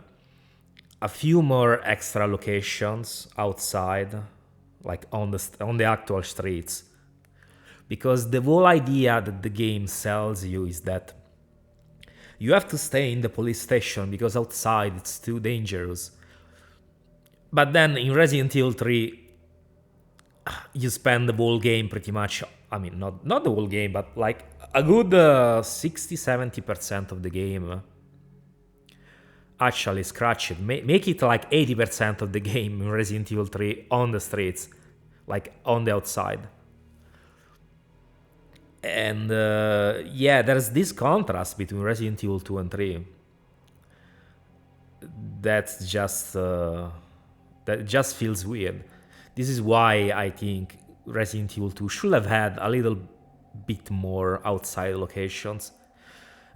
[SPEAKER 1] a few more extra locations outside, like on the actual streets. Because the whole idea that the game sells you is that you have to stay in the police station because outside it's too dangerous. But then in Resident Evil 3, you spend the whole game pretty much. I mean, not the whole game, but like a good 60-70% of the game actually scratch it. Make it like 80% of the game in Resident Evil 3 on the streets, like on the outside. And yeah, there's this contrast between Resident Evil 2 and 3. That's just that just feels weird. This is why I think Resident Evil 2 should have had a little bit more outside locations.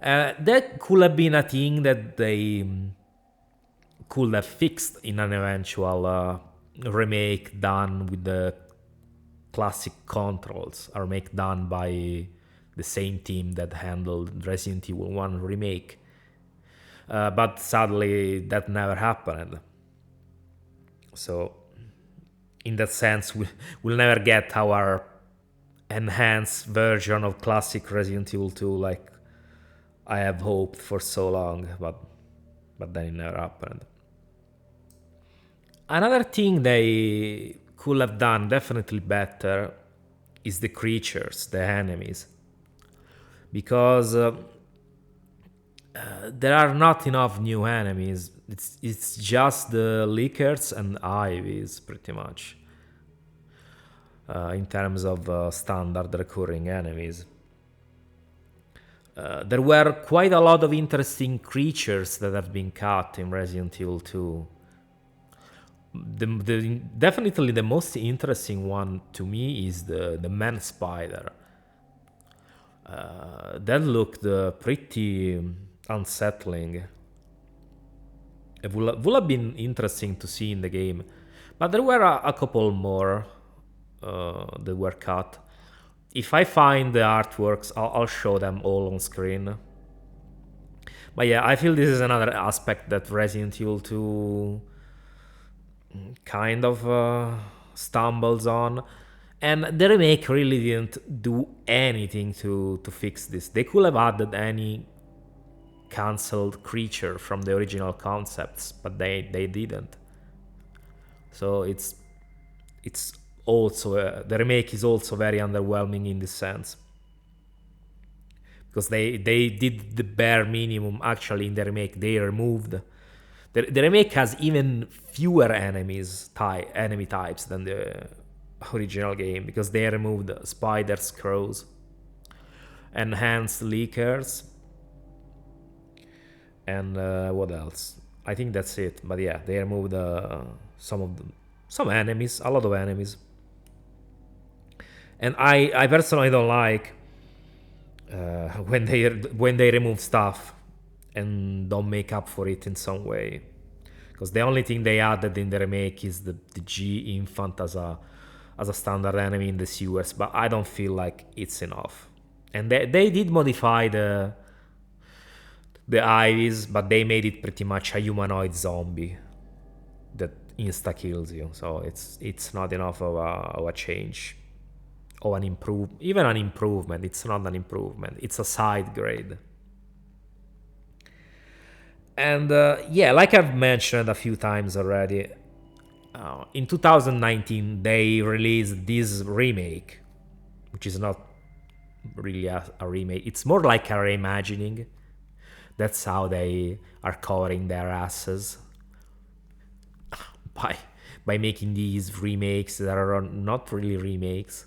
[SPEAKER 1] That could have been a thing that they could have fixed in an eventual remake done with the classic controls, a remake done by the same team that handled Resident Evil 1 remake. But sadly, that never happened. So, in that sense, we'll never get our enhanced version of classic Resident Evil 2 like I have hoped for so long, but then it never happened. Another thing they could have done definitely better is the creatures, the enemies, because there are not enough new enemies. It's just the lickers and ivies pretty much in terms of standard recurring enemies. There were quite a lot of interesting creatures that have been cut in Resident Evil 2. Definitely the most interesting one to me is the man spider. That looked pretty unsettling. It would have been interesting to see in the game, but there were a couple more that were cut. If I find the artworks, I'll show them all on screen. But yeah, I feel this is another aspect that Resident Evil 2 kind of stumbles on. And the remake really didn't do anything to fix this. They could have added any cancelled creature from the original concepts, but they didn't. So it's also the remake is also very underwhelming in this sense, because they did the bare minimum. Actually, in the remake they removed the remake has even fewer enemy types than the original game, because they removed spiders, crows, enhanced leakers, and what else? I think that's it. But yeah, they removed some enemies, a lot of enemies. And I personally don't like when they remove stuff and don't make up for it in some way, because the only thing they added in the remake is the G infant as a standard enemy in the sewers, but I don't feel like it's enough. And they did modify the ivies, but they made it pretty much a humanoid zombie that insta kills you. So it's not enough of a change, or an improvement. It's not an improvement. It's a side grade. And yeah, like I've mentioned a few times already, in 2019 they released this remake, which is not really a remake. It's more like a reimagining. That's how they are covering their asses by making these remakes that are not really remakes.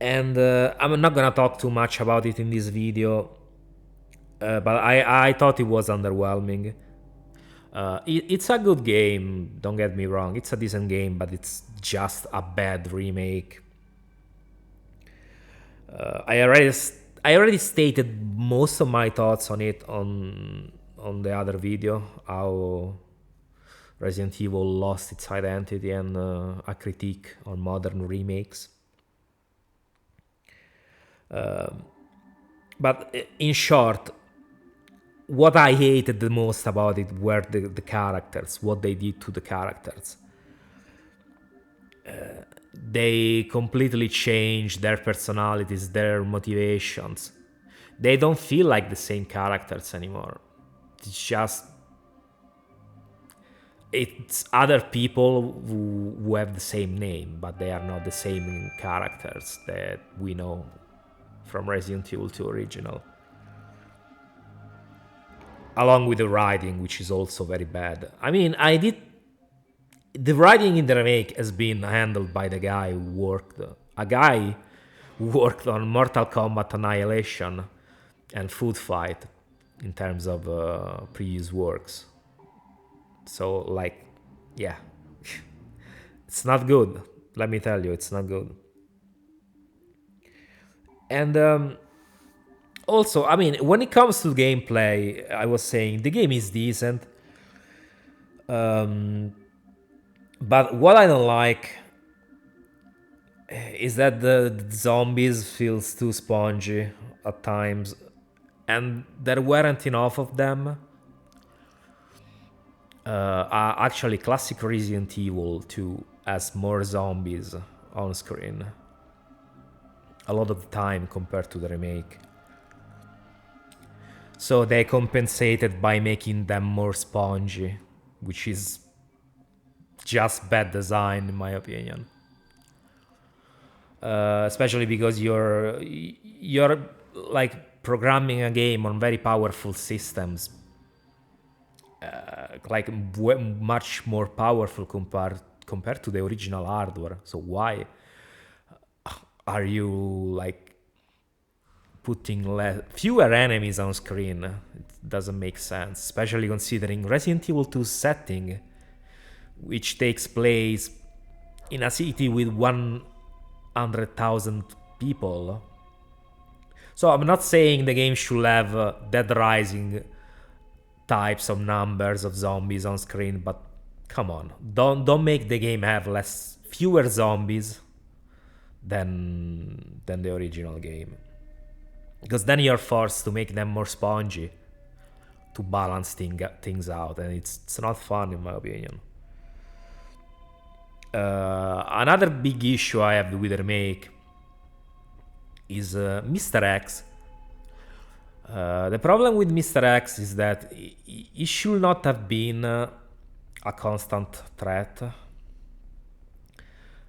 [SPEAKER 1] And I'm not gonna talk too much about it in this video, but I thought it was underwhelming. It's a good game, don't get me wrong. It's a decent game, but it's just a bad remake. I already stated most of my thoughts on it on the other video, how Resident Evil lost its identity, and a critique on modern remakes. But in short, what I hated the most about it were the characters, what they did to the characters. They completely changed their personalities, their motivations. They don't feel like the same characters anymore. It's just it's other people who have the same name, but they are not the same characters that we know from Resident Evil 2 original. Along with the writing, which is also very bad. I mean, the writing in the remake has been handled by the guy who worked on Mortal Kombat Annihilation and Food Fight in terms of previous works. So, like, yeah, it's not good. Let me tell you, it's not good. And also, I mean, when it comes to gameplay, I was saying the game is decent. But what I don't like is that the zombies feels too spongy at times, and there weren't enough of them. Actually, classic Resident Evil 2 has more zombies on screen a lot of the time compared to the remake. So they compensated by making them more spongy, which is just bad design in my opinion. Especially because you're like programming a game on very powerful systems, like much more powerful compared to the original hardware. So why are you like putting fewer enemies on screen? It doesn't make sense, especially considering Resident Evil 2's setting, which takes place in a city with 100,000 people. So I'm not saying the game should have Dead Rising types of numbers of zombies on screen, but come on, don't make the game have fewer zombies than the original game, because then you're forced to make them more spongy to balance things out, and it's not fun in my opinion. Another big issue I have with the remake is Mr. X. The problem with Mr. X is that he should not have been a constant threat,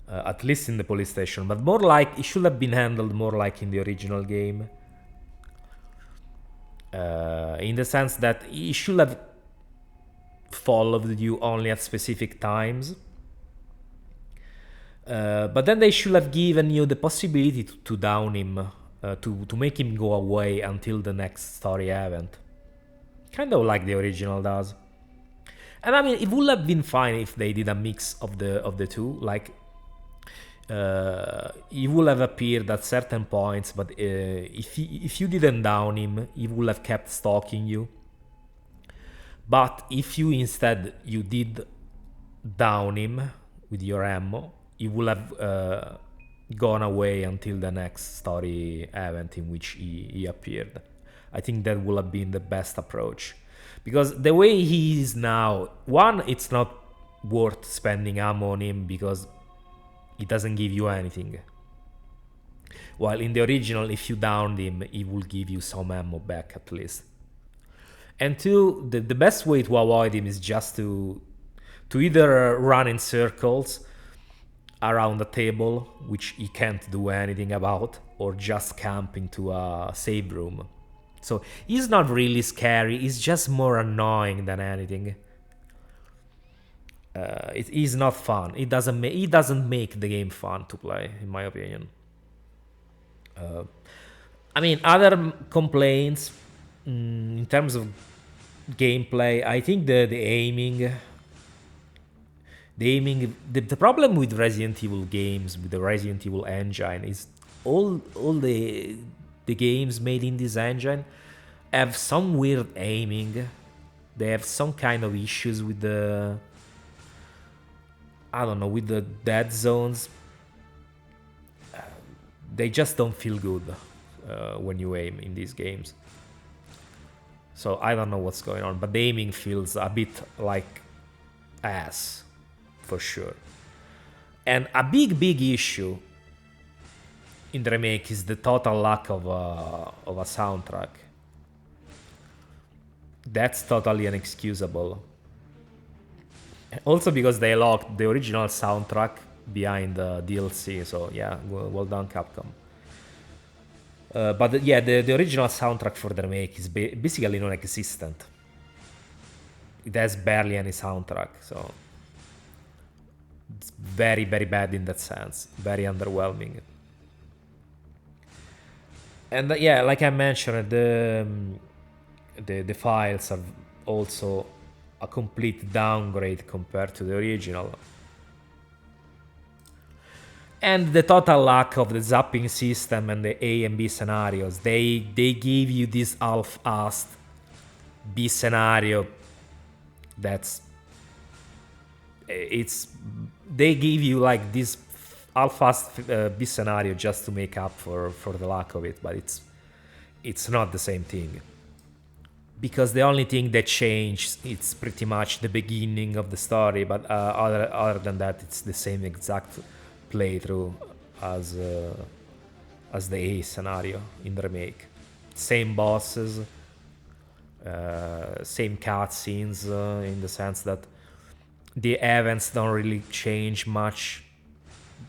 [SPEAKER 1] at least in the police station, but more like it should have been handled more like in the original game. In the sense that he should have followed you only at specific times. But then they should have given you the possibility to down him, to make him go away until the next story event. Kind of like the original does. And I mean, it would have been fine if they did a mix of the two. Like, he would have appeared at certain points, but if you didn't down him, he would have kept stalking you. But if you instead you did down him with your ammo, he will have gone away until the next story event in which he appeared. I think that would have been the best approach. Because the way he is now, one, it's not worth spending ammo on him because it doesn't give you anything. While in the original, if you downed him, he will give you some ammo back at least. And two, the best way to avoid him is just to either run in circles around the table, which he can't do anything about, or just camp into a save room. So he's not really scary, he's just more annoying than anything. It is not fun. It doesn't make the game fun to play, in my opinion. I mean, other complaints in terms of gameplay, I think the aiming. The problem with Resident Evil games, with the Resident Evil engine, is all the games made in this engine have some weird aiming. They have some kind of issues with the, I don't know, with the dead zones. They just don't feel good when you aim in these games. So I don't know what's going on, but the aiming feels a bit like ass, for sure. And a big issue in the remake is the total lack of a soundtrack. That's totally inexcusable. Also because they locked the original soundtrack behind the DLC, so yeah, well done, Capcom. But yeah, the original soundtrack for the remake is basically non-existent. It has barely any soundtrack, so it's very, very bad in that sense. Very underwhelming. And yeah, like I mentioned, the files are also a complete downgrade compared to the original. And the total lack of the zapping system and the A and B scenarios, they give you this half-assed B scenario that's it's they give you like this half-assed B scenario just to make up for the lack of it, but it's not the same thing. Because the only thing that changed it's pretty much the beginning of the story, but other than that it's the same exact playthrough as the A scenario in the remake. Same bosses, same cutscenes in the sense that the events don't really change much.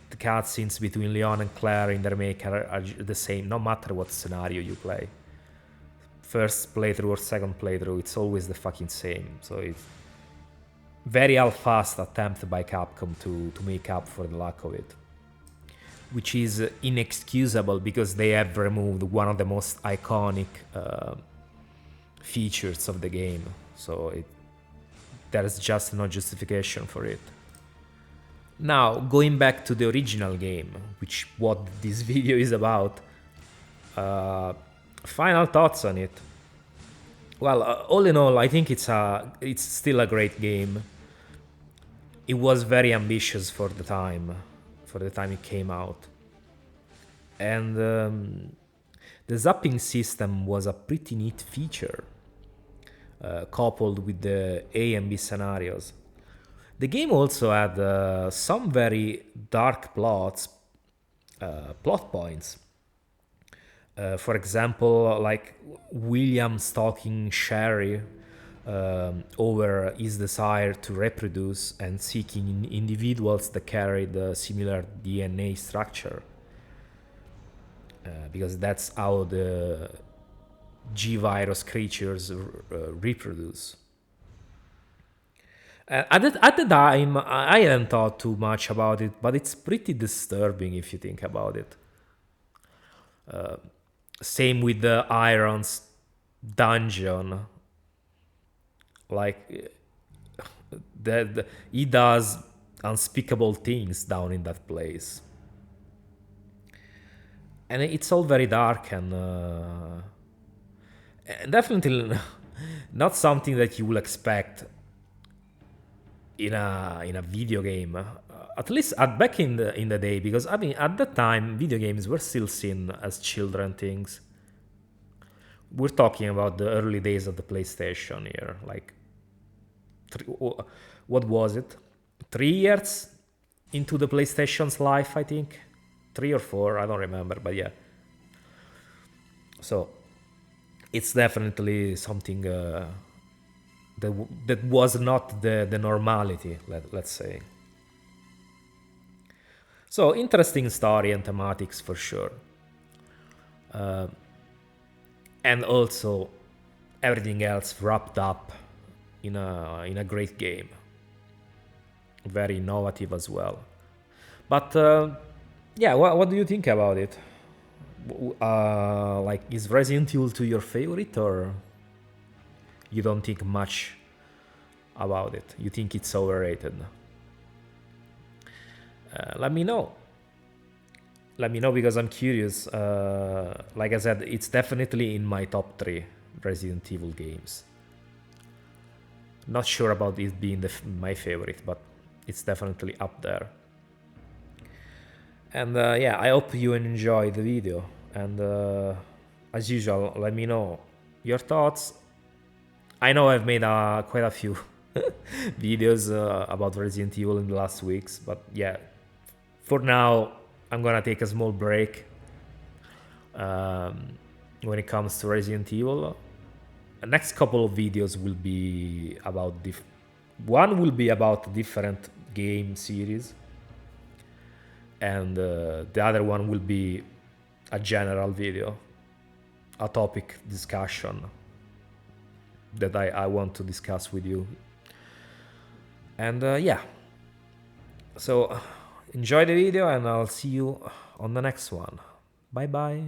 [SPEAKER 1] The cutscenes between Leon and Claire in the remake are the same, no matter what scenario you play. First playthrough or second playthrough, it's always the fucking same. So it's very half-assed attempt by Capcom to make up for the lack of it. Which is inexcusable because they have removed one of the most iconic features of the game. So there's just no justification for it. Now, going back to the original game, which what this video is about, final thoughts on it. Well, all in all, I think it's still a great game. It was very ambitious for the time it came out, and the zapping system was a pretty neat feature, coupled with the A and B scenarios. The game also had some very dark plot points. For example, like William stalking Sherry over his desire to reproduce and seeking individuals that carried a similar DNA structure. Because that's how the G-virus creatures reproduce. At the time, I hadn't thought too much about it, but it's pretty disturbing if you think about it. Same with the Iron's dungeon. Like, he does unspeakable things down in that place. And it's all very dark and definitely not something that you will expect in a video game. At least back in the day, because I mean at that time video games were still seen as children things. We're talking about the early days of the PlayStation here, like what was it? 3 years into the PlayStation's life, I think. 3 or 4, I don't remember, but yeah. So it's definitely something that was not the normality, let's say. So interesting story and thematics for sure. And also everything else wrapped up in a great game. Very innovative as well. But yeah, what do you think about it? Like, is Resident Evil 2 your favorite, or you don't think much about it? You think it's overrated? Let me know. Let me know because I'm curious. Like I said, it's definitely in my top 3 Resident Evil games. Not sure about it being my favorite, but it's definitely up there. And yeah, I hope you enjoyed the video. And as usual, let me know your thoughts. I know I've made quite a few videos about Resident Evil in the last weeks, but yeah, for now, I'm gonna take a small break when it comes to Resident Evil. The next couple of videos will be about One will be about different game series, and the other one will be a general video, a topic discussion that I want to discuss with you. And yeah, so enjoy the video, and I'll see you on the next one. Bye bye.